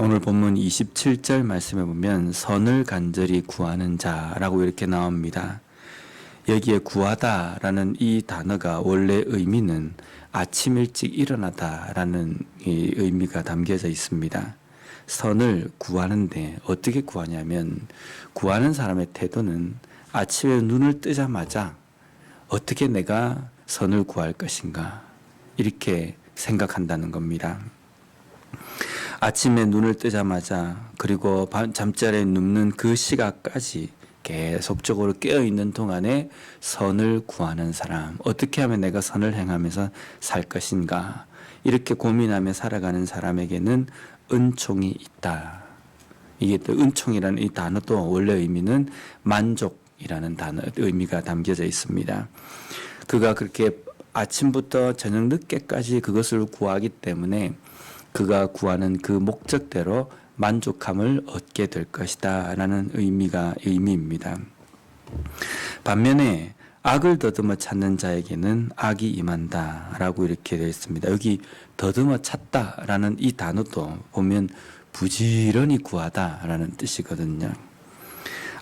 오늘 본문 27절 말씀에 보면 선을 간절히 구하는 자라고 이렇게 나옵니다. 여기에 구하다라는 이 단어가 원래 의미는 아침 일찍 일어나다라는 이 의미가 담겨져 있습니다. 선을 구하는데 어떻게 구하냐면 구하는 사람의 태도는 아침에 눈을 뜨자마자 어떻게 내가 선을 구할 것인가 이렇게 생각한다는 겁니다. 아침에 눈을 뜨자마자 그리고 잠자리에 눕는 그 시각까지 계속적으로 깨어있는 동안에 선을 구하는 사람, 어떻게 하면 내가 선을 행하면서 살 것인가 이렇게 고민하며 살아가는 사람에게는 은총이 있다. 이게 또 은총이라는 이 단어도 원래 의미는 만족이라는 단어 의미가 담겨져 있습니다. 그가 그렇게 아침부터 저녁 늦게까지 그것을 구하기 때문에 그가 구하는 그 목적대로 만족함을 얻게 될 것이다 라는 의미입니다. 반면에 악을 더듬어 찾는 자에게는 악이 임한다 라고 이렇게 되어 있습니다. 여기 더듬어 찾다 라는 이 단어도 보면 부지런히 구하다 라는 뜻이거든요.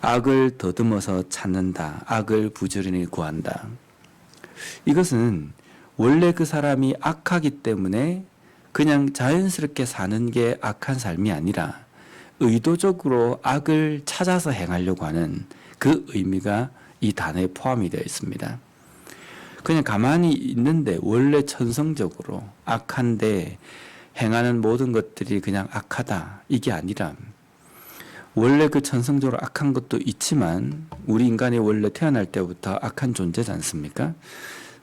악을 더듬어서 찾는다, 악을 부지런히 구한다. 이것은 원래 그 사람이 악하기 때문에 그냥 자연스럽게 사는 게 악한 삶이 아니라 의도적으로 악을 찾아서 행하려고 하는 그 의미가 이 단어에 포함이 되어 있습니다. 그냥 가만히 있는데 원래 천성적으로 악한데 행하는 모든 것들이 그냥 악하다 이게 아니라 원래 그 천성적으로 악한 것도 있지만 우리 인간이 원래 태어날 때부터 악한 존재지 않습니까?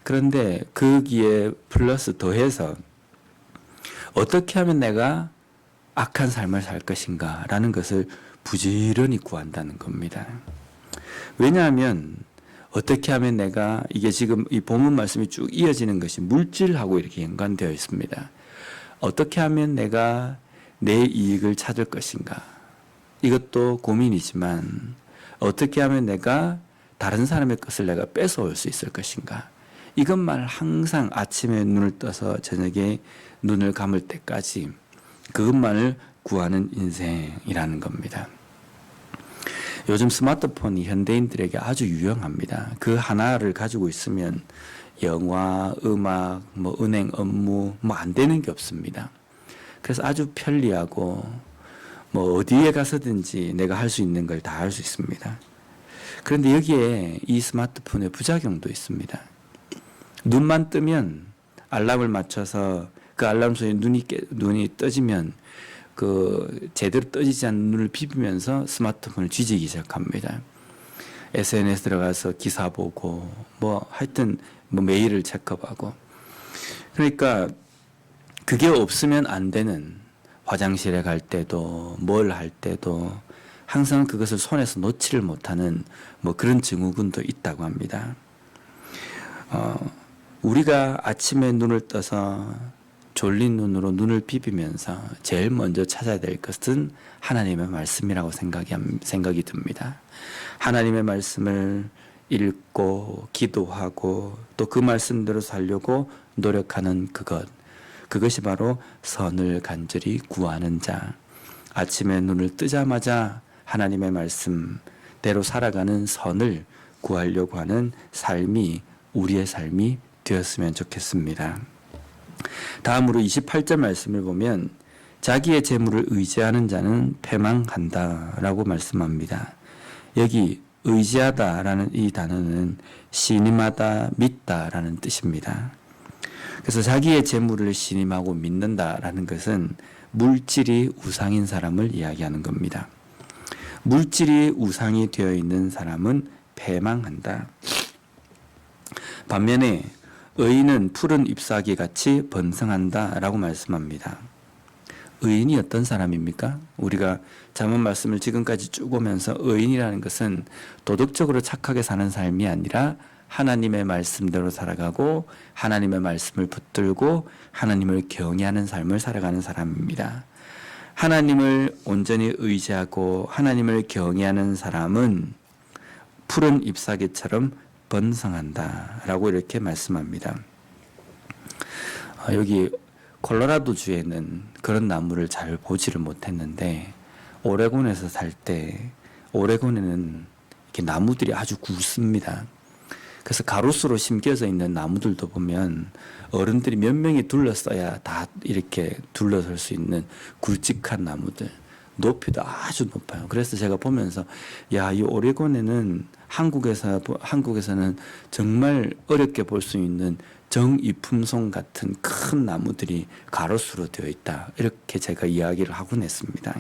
그런데 거기에 플러스 더해서 어떻게 하면 내가 악한 삶을 살 것인가 라는 것을 부지런히 구한다는 겁니다. 왜냐하면 어떻게 하면 내가 이게 지금 이 본문 말씀이 쭉 이어지는 것이 물질하고 이렇게 연관되어 있습니다. 어떻게 하면 내가 내 이익을 찾을 것인가 이것도 고민이지만 어떻게 하면 내가 다른 사람의 것을 내가 뺏어올 수 있을 것인가 이것만 항상 아침에 눈을 떠서 저녁에 눈을 감을 때까지 그것만을 구하는 인생이라는 겁니다. 요즘 스마트폰이 현대인들에게 아주 유용합니다. 그 하나를 가지고 있으면 영화, 음악, 은행 업무 안 되는 게 없습니다. 그래서 아주 편리하고 어디에 가서든지 내가 할 수 있는 걸 다 할 수 있습니다. 그런데 여기에 이 스마트폰의 부작용도 있습니다. 눈만 뜨면 알람을 맞춰서 그 알람 소리에 눈이 떠지면 그 제대로 떠지지 않는 눈을 비비면서 스마트폰을 뒤지기 시작합니다. SNS 들어가서 기사 보고 하여튼 메일을 체크하고 그러니까 그게 없으면 안 되는 화장실에 갈 때도 뭘 할 때도 항상 그것을 손에서 놓지를 못하는 그런 증후군도 있다고 합니다. 우리가 아침에 눈을 떠서 졸린 눈으로 눈을 비비면서 제일 먼저 찾아야 될 것은 하나님의 말씀이라고 생각이 듭니다. 하나님의 말씀을 읽고 기도하고 또 그 말씀대로 살려고 노력하는 그것이 바로 선을 간절히 구하는 자. 아침에 눈을 뜨자마자 하나님의 말씀대로 살아가는 선을 구하려고 하는 삶이 우리의 삶이 되었으면 좋겠습니다. 다음으로 28절 말씀을 보면 자기의 재물을 의지하는 자는 패망한다라고 말씀합니다. 여기 의지하다라는 이 단어는 신임하다, 믿다라는 뜻입니다. 그래서 자기의 재물을 신임하고 믿는다라는 것은 물질이 우상인 사람을 이야기하는 겁니다. 물질이 우상이 되어 있는 사람은 패망한다. 반면에 의인은 푸른 잎사귀 같이 번성한다라고 말씀합니다. 의인이 어떤 사람입니까? 우리가 잠언 말씀을 지금까지 쭉 보면서 의인이라는 것은 도덕적으로 착하게 사는 삶이 아니라 하나님의 말씀대로 살아가고 하나님의 말씀을 붙들고 하나님을 경외하는 삶을 살아가는 사람입니다. 하나님을 온전히 의지하고 하나님을 경외하는 사람은 푸른 잎사귀처럼 번성한다라고 이렇게 말씀합니다. 여기 콜로라도 주에는 그런 나무를 잘 보지를 못했는데 오레곤에서 살 때 오레곤에는 이렇게 나무들이 아주 굵습니다. 그래서 가로수로 심겨져 있는 나무들도 보면 어른들이 몇 명이 둘러서야 다 이렇게 둘러설 수 있는 굵직한 나무들, 높이도 아주 높아요. 그래서 제가 보면서 야, 이 오레곤에는 한국에서는 정말 어렵게 볼 수 있는 정이품송 같은 큰 나무들이 가로수로 되어 있다. 이렇게 제가 이야기를 하곤 했습니다.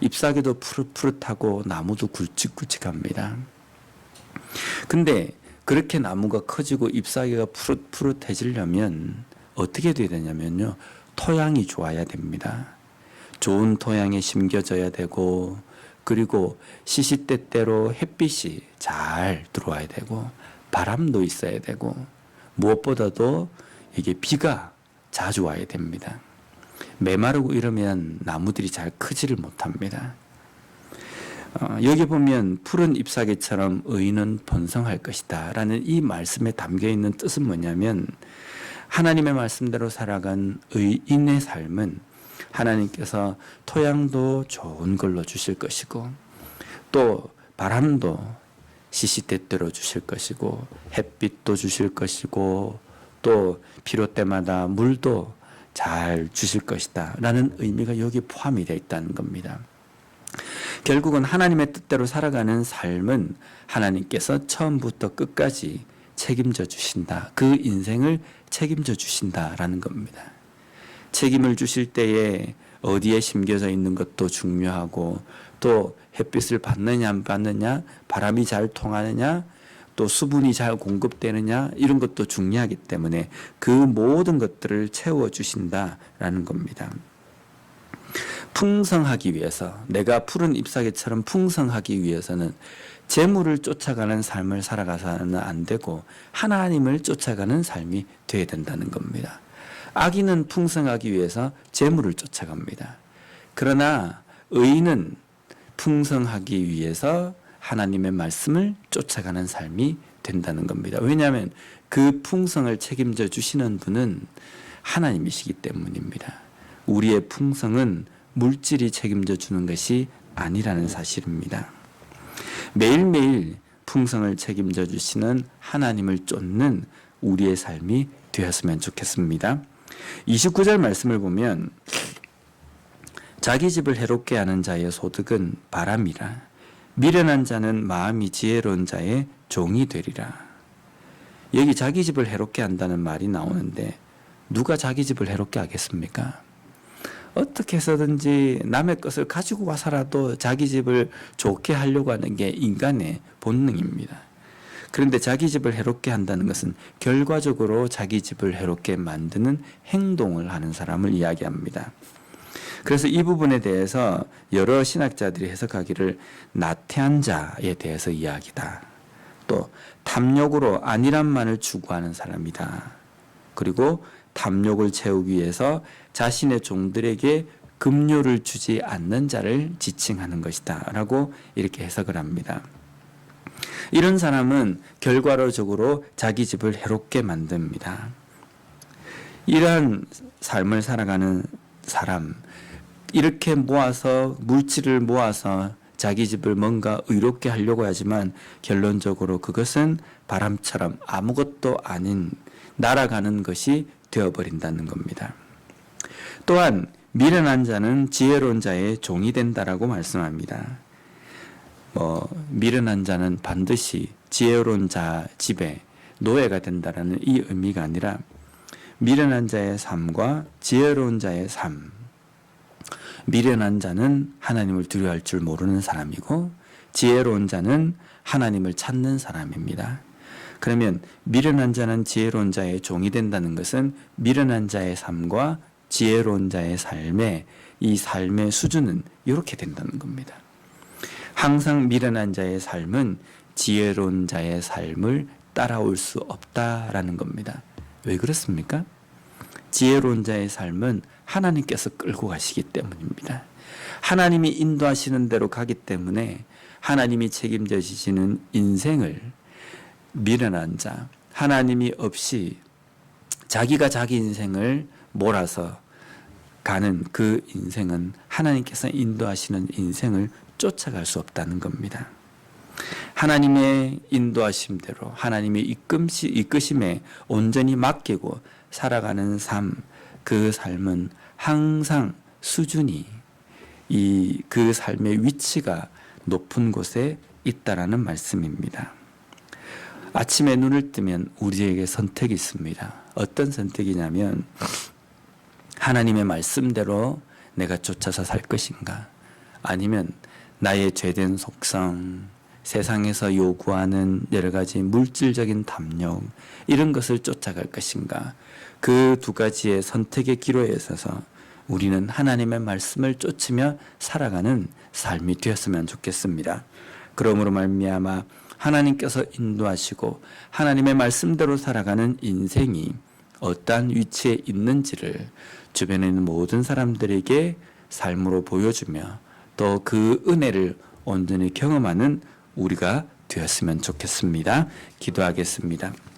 잎사귀도 푸릇푸릇하고 나무도 굵직굵직합니다. 근데 그렇게 나무가 커지고 잎사귀가 푸릇푸릇해지려면 어떻게 돼야 되냐면요. 토양이 좋아야 됩니다. 좋은 토양에 심겨져야 되고, 그리고 시시때때로 햇빛이 잘 들어와야 되고, 바람도 있어야 되고, 무엇보다도 이게 비가 자주 와야 됩니다. 메마르고 이러면 나무들이 잘 크지를 못합니다. 여기 보면 푸른 잎사귀처럼 의인은 번성할 것이다 라는 이 말씀에 담겨있는 뜻은 뭐냐면 하나님의 말씀대로 살아간 의인의 삶은 하나님께서 토양도 좋은 걸로 주실 것이고 또 바람도 시시때때로 주실 것이고 햇빛도 주실 것이고 또 필요 때마다 물도 잘 주실 것이다 라는 의미가 여기 포함이 되어 있다는 겁니다. 결국은 하나님의 뜻대로 살아가는 삶은 하나님께서 처음부터 끝까지 책임져 주신다. 그 인생을 책임져 주신다라는 겁니다. 책임을 주실 때에 어디에 심겨져 있는 것도 중요하고 또 햇빛을 받느냐 안 받느냐, 바람이 잘 통하느냐, 또 수분이 잘 공급되느냐 이런 것도 중요하기 때문에 그 모든 것들을 채워주신다라는 겁니다. 풍성하기 위해서, 내가 푸른 잎사귀처럼 풍성하기 위해서는 재물을 쫓아가는 삶을 살아가서는 안 되고 하나님을 쫓아가는 삶이 되어야 된다는 겁니다. 악인은 풍성하기 위해서 재물을 쫓아갑니다. 그러나 의인은 풍성하기 위해서 하나님의 말씀을 쫓아가는 삶이 된다는 겁니다. 왜냐하면 그 풍성을 책임져 주시는 분은 하나님이시기 때문입니다. 우리의 풍성은 물질이 책임져 주는 것이 아니라는 사실입니다. 매일매일 풍성을 책임져 주시는 하나님을 쫓는 우리의 삶이 되었으면 좋겠습니다. 29절 말씀을 보면 자기 집을 해롭게 하는 자의 소득은 바람이라 미련한 자는 마음이 지혜로운 자의 종이 되리라. 여기 자기 집을 해롭게 한다는 말이 나오는데 누가 자기 집을 해롭게 하겠습니까? 어떻게 해서든지 남의 것을 가지고 와서라도 자기 집을 좋게 하려고 하는 게 인간의 본능입니다. 그런데 자기 집을 해롭게 한다는 것은 결과적으로 자기 집을 해롭게 만드는 행동을 하는 사람을 이야기합니다. 그래서 이 부분에 대해서 여러 신학자들이 해석하기를 나태한 자에 대해서 이야기다. 또 탐욕으로 안일함만을 추구하는 사람이다. 그리고 탐욕을 채우기 위해서 자신의 종들에게 급료를 주지 않는 자를 지칭하는 것이다 라고 이렇게 해석을 합니다. 이런 사람은 결과적으로 자기 집을 해롭게 만듭니다. 이러한 삶을 살아가는 사람, 이렇게 모아서 물질을 모아서 자기 집을 뭔가 의롭게 하려고 하지만 결론적으로 그것은 바람처럼 아무것도 아닌 날아가는 것이 되어버린다는 겁니다. 또한 미련한 자는 지혜로운 자의 종이 된다라고 말씀합니다. 미련한 자는 반드시 지혜로운 자 집에 노예가 된다라는 이 의미가 아니라 미련한 자의 삶과 지혜로운 자의 삶. 미련한 자는 하나님을 두려워할 줄 모르는 사람이고 지혜로운 자는 하나님을 찾는 사람입니다. 그러면 미련한 자는 지혜로운 자의 종이 된다는 것은 미련한 자의 삶과 지혜로운 자의 삶의 이 삶의 수준은 이렇게 된다는 겁니다. 항상 미련한 자의 삶은 지혜로운 자의 삶을 따라올 수 없다라는 겁니다. 왜 그렇습니까? 지혜로운 자의 삶은 하나님께서 끌고 가시기 때문입니다. 하나님이 인도하시는 대로 가기 때문에 하나님이 책임져 주시는 인생을 미련한 자, 하나님이 없이 자기가 자기 인생을 몰아서 가는 그 인생은 하나님께서 인도하시는 인생을 쫓아갈 수 없다는 겁니다. 하나님의 인도하심대로 하나님의 이끄심에 온전히 맡기고 살아가는 삶, 그 삶은 항상 수준이 그 삶의 위치가 높은 곳에 있다라는 말씀입니다. 아침에 눈을 뜨면 우리에게 선택이 있습니다. 어떤 선택이냐면 하나님의 말씀대로 내가 쫓아서 살 것인가, 아니면 나의 죄된 속성, 세상에서 요구하는 여러 가지 물질적인 담력, 이런 것을 쫓아갈 것인가. 그 두 가지의 선택의 기로에 있어서 우리는 하나님의 말씀을 쫓으며 살아가는 삶이 되었으면 좋겠습니다. 그러므로 말미암아 하나님께서 인도하시고 하나님의 말씀대로 살아가는 인생이 어떠한 위치에 있는지를 주변에 있는 모든 사람들에게 삶으로 보여주며 또 그 은혜를 온전히 경험하는 우리가 되었으면 좋겠습니다. 기도하겠습니다.